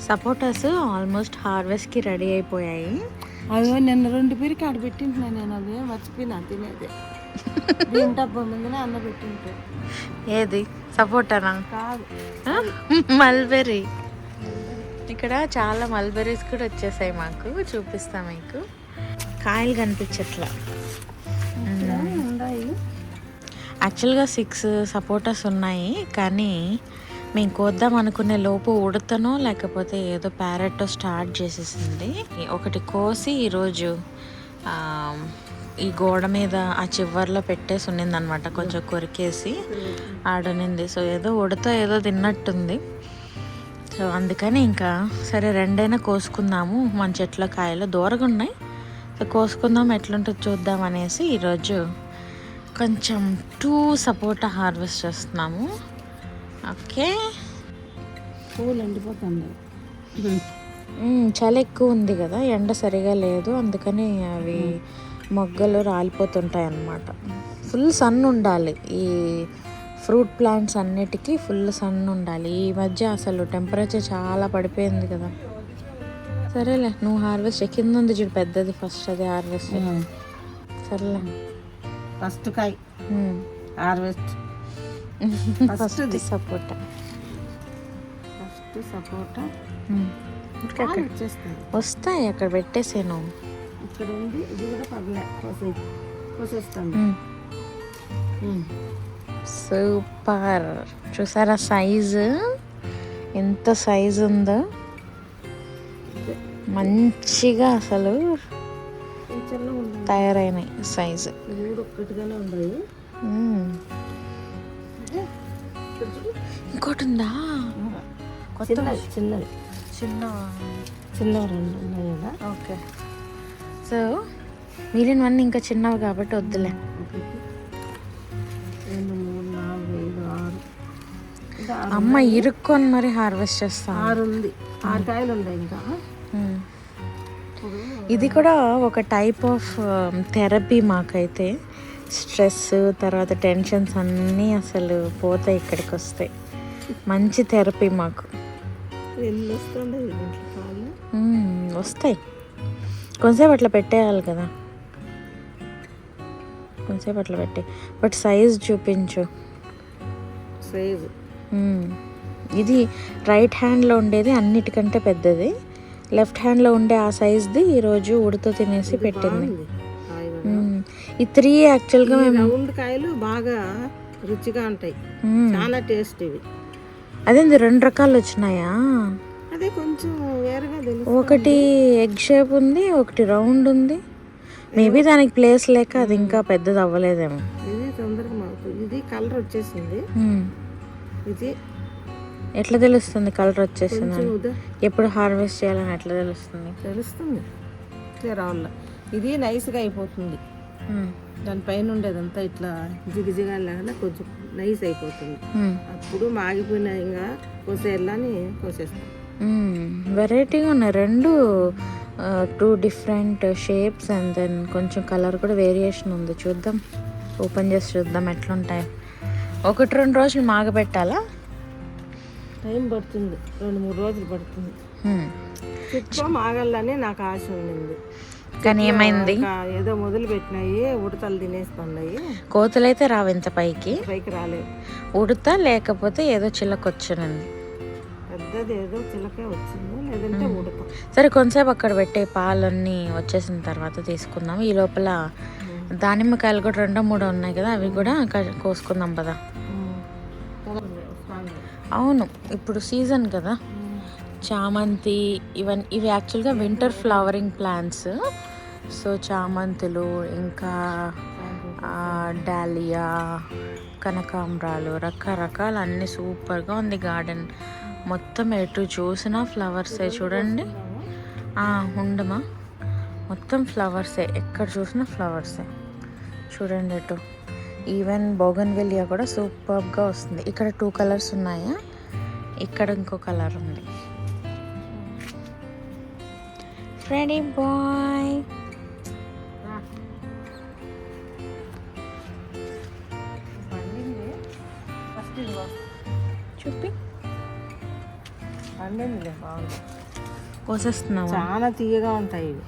Sapotas almost హార్వెస్ట్కి ready అయిపోయాయి. అదో నిన్న 2 పీరికి ఆడ పెట్టింటున్నా నేను, అదే మర్చిపోయినా తినేది. దీని డబ్బా ముందునే అన్న పెట్టింటే. ఏది సపోటానా? కాదు, మల్బెర్రీ. ఇక్కడ చాలా మల్బెర్రీస్ కూడా వచ్చేసాయి మాకు, చూపిస్తా మీకు. కాయలు కనిపించట్లా. ఉన్నాయి యాక్చువల్గా 6 సపోటాస్ ఉన్నాయి, కానీ మేము కోద్దాం అనుకునే లోపు ఉడతనో లేకపోతే ఏదో ప్యారెట్టో స్టార్ట్ చేసేసింది. ఒకటి కోసి ఈరోజు ఈ గోడ మీద ఆ చివర్లో పెట్టేసి ఉన్నింది అనమాట, కొంచెం కొరికేసి ఆడనింది. సో ఏదో ఉడత ఏదో తిన్నట్టుంది. సో అందుకని ఇంకా సరే 2 కోసుకుందాము, మన చెట్ల కాయలు దూరంగా ఉన్నాయి, సో కోసుకుందాం ఎట్లుంటుందో చూద్దాం అనేసి ఈరోజు కొంచెం 2 సపోటా హార్వెస్ట్ చేస్తున్నాము. ఓకే, పూలు ఎండిపోతుంది. చాలా ఎక్కువ ఉంది కదా, ఎండ సరిగా లేదు, అందుకని అవి మొగ్గలు రాలిపోతుంటాయి అన్నమాట. ఫుల్ సన్ ఉండాలి, ఈ ఫ్రూట్ ప్లాంట్స్ అన్నిటికీ ఫుల్ సన్ ఉండాలి. ఈ మధ్య అసలు టెంపరేచర్ చాలా పడిపోయింది కదా. సరేలే, నువ్వు హార్వెస్ట్ కింద ఉంది చూడు పెద్దది, ఫస్ట్ అది హార్వెస్ట్. సరేలే, ఫస్ట్ కాయ హార్వెస్ట్. ఫస్ట్ సపోటా. ఫస్ట్ సపోటా వస్తాయి, అక్కడ పెట్టేసాను. ఇక్కడ ఉంది, ఇది కూడా పర్లే, కోసేస్తాను. సూపర్, చూసారా సైజు ఎంత సైజు ఉందో, మంచిగా అసలు తయారైనాయి సైజు. ఒక్కటిగానే ఉన్నాయి. ఇంకోటి ఉందా? చిన్నవి చిన్న 2 ఉన్నాయి కదా. ఓకే, సో మిగిలినవన్నీ ఇంకా చిన్నవి కాబట్టి వద్దులే. 2, 3, 4, 5, 6. అమ్మ ఇరుక్కొని మరి హార్వెస్ట్ చేస్తాం. 6 ఉంది, 6 కాయలు ఉన్నాయి ఇంకా. ఇది కూడా ఒక టైప్ ఆఫ్ థెరపీ మాకైతే. స్ట్రెస్ తర్వాత టెన్షన్స్ అన్నీ అసలు పోతాయి ఇక్కడికి వస్తాయి. మంచి థెరపీ మాకు. వస్తాయి, కొంచెంసేపు అట్లా పెట్టేయాలి కదా, కొంచెంసేపు అట్లా పెట్టే. బట్ సైజ్ చూపించు. సైజు ఇది రైట్ హ్యాండ్లో ఉండేది అన్నిటికంటే పెద్దది, లెఫ్ట్ హ్యాండ్లో ఉండే ఆ సైజ్ది ఈరోజు ఉడత తినేసి పెట్టింది. ఈ 3 యాక్చువల్గా మేము రౌండ్ కాయలు బాగా రుచిగా ఉంటాయి, చాలా టేస్ట్ ఇవి. అదేంది 2 రకాలు వచ్చినాయా? అదే కొంచెం వేరుగా తెలుసు. ఒకటి ఎగ్ షేప్ ఉంది, ఒకటి రౌండ్ ఉంది. మేబీ దానికి ప్లేస్ లేక అది ఇంకా పెద్దది అవ్వలేదేమో. ఇది తొందరగా మాకు ఇది కలర్ వచ్చేసింది. ఇది ఎట్లా తెలుస్తుంది కలర్ వచ్చేసింది? ఎప్పుడు హార్వెస్ట్ చేయాలని ఎట్లా తెలుస్తుంది? రాళ్ళ ఇది నైస్గా అయిపోతుంది, దానిపైన ఉండేదంతా ఇట్లా జిగిజిగా లాగా కొంచెం నైస్ అయిపోతుంది. అప్పుడు మాగిపోయిన ఇంకా కోసేయాలని కోసేస్తాం. వెరైటీగా ఉన్నాయి 2 డిఫరెంట్ షేప్స్ అండ్ దెన్ కొంచెం కలర్ కూడా వేరియేషన్ ఉంది. చూద్దాం, ఓపెన్ చేసి చూద్దాం ఎట్లుంటాయి. 1-2 రోజులు మాగబెట్టాలా? టైం పడుతుంది, 2-3 రోజులు పడుతుంది. చుట్టూ మాగాలని నాకు ఆశ ఉండింది, కానీ ఏమైంది? ఏదో మొదలు పెట్టినాయి, ఉడతలు తినేస్తున్నాయి. కోతులైతే రావు ఇంత పైకి రాలేదు. ఉడత లేకపోతే ఏదో చిల్లకొచ్చినంది, పెద్దది ఏదో చిలకే వచ్చింది, లేదంటే ఉడత. సరే కొంతసేపు అక్కడ పెట్టే, పాలన్నీ వచ్చేసిన తర్వాత తీసుకుందాం. ఈ లోపల దానిమ్మకాయలు కూడా 2-3 ఉన్నాయి కదా, అవి కూడా కోసుకుందాం పదా. అవును, ఇప్పుడు సీజన్ కదా. చామంతి ఇవి యాక్చువల్గా వింటర్ ఫ్లవరింగ్ ప్లాంట్స్. సో చామంతులు, ఇంకా డాలియా, కనకాంబరాలు, రకరకాల అన్నీ. సూపర్గా ఉంది గార్డెన్ మొత్తం, ఎటు చూసినా ఫ్లవర్సే. చూడండి, ఉండమా, మొత్తం ఫ్లవర్సే, ఎక్కడ చూసినా ఫ్లవర్సే. చూడండి ఎటు, ఈవెన్ బోగన్విలియా కూడా సూపర్గా వస్తుంది. ఇక్కడ 2 కలర్స్ ఉన్నాయా, ఇక్కడ ఇంకో కలర్ ఉంది. ఫ్రెడీ బాయ్, చూపి పండిందిలే బాగుంది. కోసేస్తున్నావా? చాలా తీయగా ఉంటాయి ఇవి.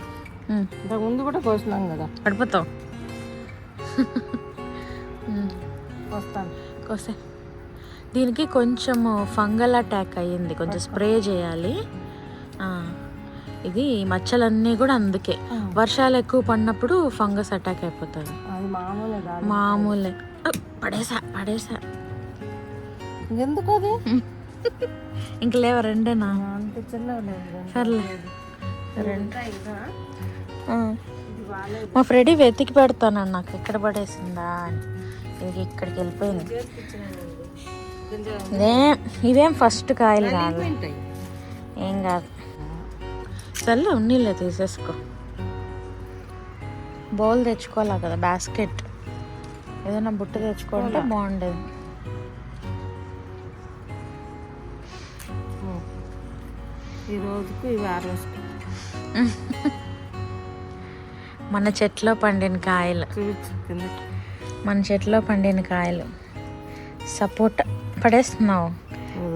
ఇంతకుముందు కూడా కోసినాం కదా. పడిపోతావు. వస్తాను. కోసే. దీనికి కొంచెం ఫంగల్ అటాక్ అయ్యింది, కొంచెం స్ప్రే చేయాలి. ఇది మచ్చలన్నీ కూడా అందుకే వర్షాలు ఎక్కువ పడినప్పుడు ఫంగస్ అటాక్ అయిపోతుంది. అది మామూలే. పడేసా ఎందుకు అది ఇంక లేవా? రెండేనా? అంత చిన్నగా సర్లే రెండు. మా ఫ్రెండ్ వెతికి పెడతాను నాకు ఎక్కడ పడేసిందా అని. ఇది ఇక్కడికి వెళ్ళిపోయింది. ఇవేం ఫస్ట్ కాయలు కాదు, ఏం కాదు. సర్లే ఉన్నీలే, తీసేసుకో. బౌల్ తెచ్చుకోవాలా కదా, బాస్కెట్ ఏదైనా బుట్ట తెచ్చుకుంటే బాగుండేది. ఈ రోజుకు ఇవి ఆరేసుకో. మన చెట్లో పండిన కాయలు, మన చెట్లో పండిన కాయలు. సపోటా పడేస్తున్నావు.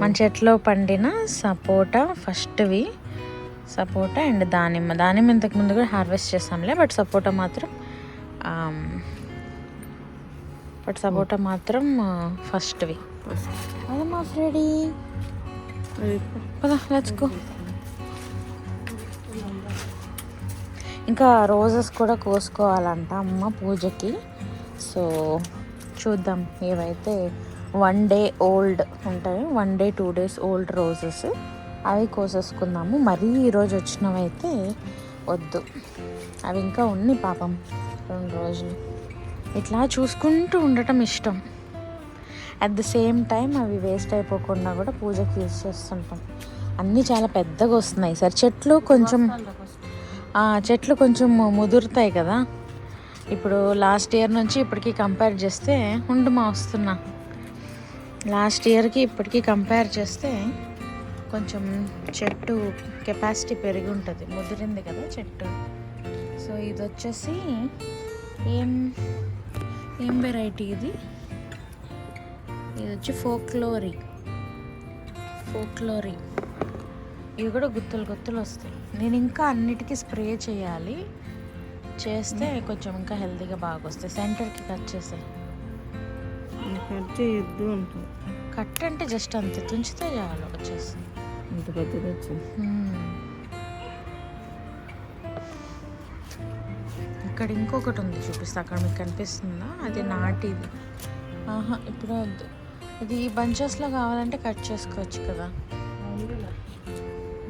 మన చెట్లో పండిన సపోటా ఫస్ట్వి. సపోటా అండ్ దానిమ్మ ఇంతకుముందు కూడా హార్వెస్ట్ చేసాంలే. బట్ సపోటా మాత్రం ఫస్ట్వి. అదే మా ఫ్రెడీ. పదా లెట్స్ గో. ఇంకా రోజెస్ కూడా కోసుకోవాలంట అమ్మ పూజకి. సో చూద్దాం, ఏవైతే 1 day ఓల్డ్ ఉంటాయి, 1 day 2 days ఓల్డ్ రోజెస్, అవి కోసేసుకుందాము. మరీ ఈరోజు వచ్చినవైతే వద్దు, అవి ఇంకా ఉన్నాయి పాపం 2 రోజులు. ఇట్లా చూసుకుంటూ ఉండటం ఇష్టం. అట్ ద సేమ్ టైం అవి వేస్ట్ అయిపోకుండా కూడా పూజకి యూజ్ చేస్తుంటాం. అన్నీ చాలా పెద్దగా వస్తున్నాయి సార్. చెట్లు కొంచెం ముదురుతాయి కదా. ఇప్పుడు లాస్ట్ ఇయర్ నుంచి ఇప్పటికీ కంపేర్ చేస్తే వస్తున్నా. లాస్ట్ ఇయర్కి ఇప్పటికీ కంపేర్ చేస్తే కొంచెం చెట్టు కెపాసిటీ పెరిగి ఉంటుంది, ముదిరింది కదా చెట్టు. సో ఇది వచ్చేసి ఏం వెరైటీ ఇది వచ్చి ఫోక్లోరీ. ఇవి కూడా గుత్తులు వస్తాయి. నేను ఇంకా అన్నిటికీ స్ప్రే చేయాలి, చేస్తే కొంచెం ఇంకా హెల్తీగా బాగా వస్తాయి. సెంటర్కి కట్ చేసాయి. కట్ చేయొద్దు ఉంటుంది. కట్ అంటే జస్ట్ అంతే, తుంచితే చాలు వచ్చేసి. ఇంత పెద్దగా వచ్చింది. ఇక్కడ ఇంకొకటి ఉంది, చూపిస్తా. అక్కడ మీకు కనిపిస్తుందా? అది నాటిది. ఇప్పుడు వద్దు. ఇది బంచెస్లో కావాలంటే కట్ చేసుకోవచ్చు కదా,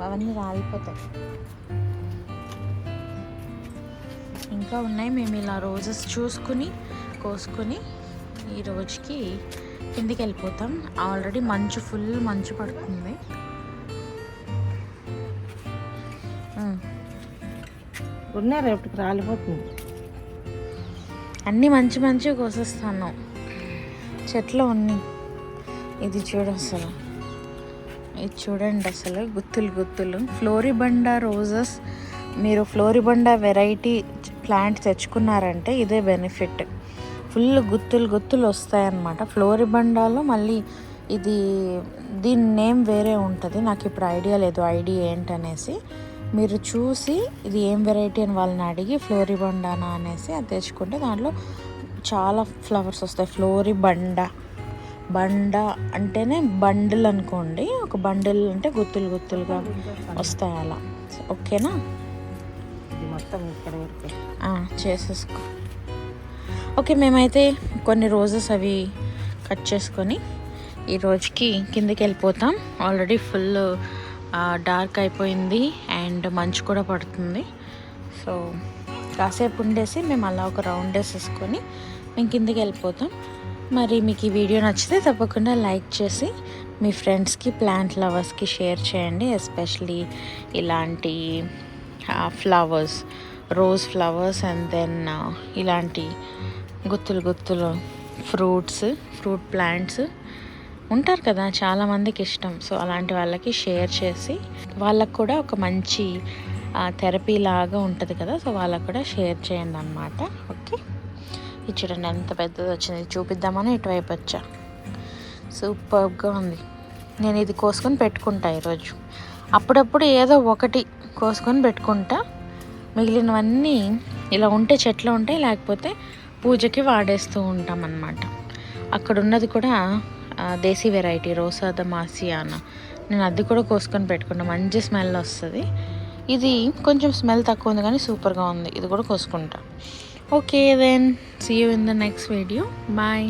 అవన్నీ రాలిపోతాయి. ఇంకా ఉన్నాయి. మేము ఇలా రోజెస్ చూసుకుని కోసుకుని ఈ రోజుకి కిందికి వెళ్ళిపోతాం. ఆల్రెడీ ఫుల్ మంచు పడుతుంది. రేపటికి రాలిపోతుంది. అన్నీ మంచి కోసేస్తాను. చెట్లు ఉన్నాయి. ఇది చూడండి అసలు గుత్తులు. ఫ్లోరిబండా రోజెస్. మీరు ఫ్లోరిబండా వెరైటీ ప్లాంట్ తెచ్చుకున్నారంటే ఇదే బెనిఫిట్. ఫుల్ గుత్తులు వస్తాయన్నమాట. ఫ్లోరిబండాలో మళ్ళీ దీని నేమ్ వేరే ఉంటుంది, నాకు ఇప్పుడు ఐడియా లేదు ఏంటనేసి. మీరు చూసి ఇది ఏం వెరైటీ అని వాళ్ళని అడిగి ఫ్లోరిబండానా అనేసి అది తెచ్చుకుంటే దాంట్లో చాలా ఫ్లవర్స్ వస్తాయి. ఫ్లోరిబండా అంటేనే బండిల్ అనుకోండి. ఒక బండిల్ అంటే గుత్తులుగా వస్తాయి అలా. ఓకేనా? మొత్తం ఇక్కడ వరకు చేసేసుకో. ఓకే, మేమైతే కొన్ని రోజెస్ అవి కట్ చేసుకొని ఈ రోజుకి కిందకి వెళ్ళిపోతాం. ఆల్రెడీ ఫుల్ డార్క్ అయిపోయింది అండ్ మంచు కూడా పడుతుంది. సో కాసేపు ఉండేసి మేము అలా ఒక రౌండ్ వేసేసుకొని మేము కిందకి వెళ్ళిపోతాం. మరి మీకు ఈ వీడియో నచ్చితే తప్పకుండా లైక్ చేసి మీ ఫ్రెండ్స్కి, ప్లాంట్ లవర్స్కి షేర్ చేయండి. ఎస్పెషలీ ఇలాంటి flowers, rose flowers and then ఇలాంటి గుత్తులు ఫ్రూట్ ప్లాంట్స్ ఉంటారు కదా, చాలామందికి ఇష్టం. సో అలాంటి వాళ్ళకి షేర్ చేసి వాళ్ళకు కూడా ఒక మంచి థెరపీ లాగా ఉంటుంది కదా, సో వాళ్ళకు కూడా షేర్ చేయండి అన్నమాట. ఓకే, ఇది చూడండి ఎంత పెద్దది వచ్చింది. చూపిద్దామని ఇటువైపు వచ్చా. సూపర్గా ఉంది. నేను ఇది కోసుకొని పెట్టుకుంటా ఈరోజు. అప్పుడప్పుడు ఏదో ఒకటి కోసుకొని పెట్టుకుంటా, మిగిలినవన్నీ ఇలా ఉంటే చెట్లు ఉంటాయి, లేకపోతే పూజకి వాడేస్తూ ఉంటాం అన్నమాట. అక్కడ ఉన్నది కూడా దేశీ వెరైటీ రోసా ద మాసియానా, నేను అది కూడా కోసుకొని పెట్టుకుంటా, మంచి స్మెల్ వస్తుంది. ఇది కొంచెం స్మెల్ తక్కువ ఉంది కానీ సూపర్గా ఉంది, ఇది కూడా కోసుకుంటా. Okay then, see you in the next video, bye.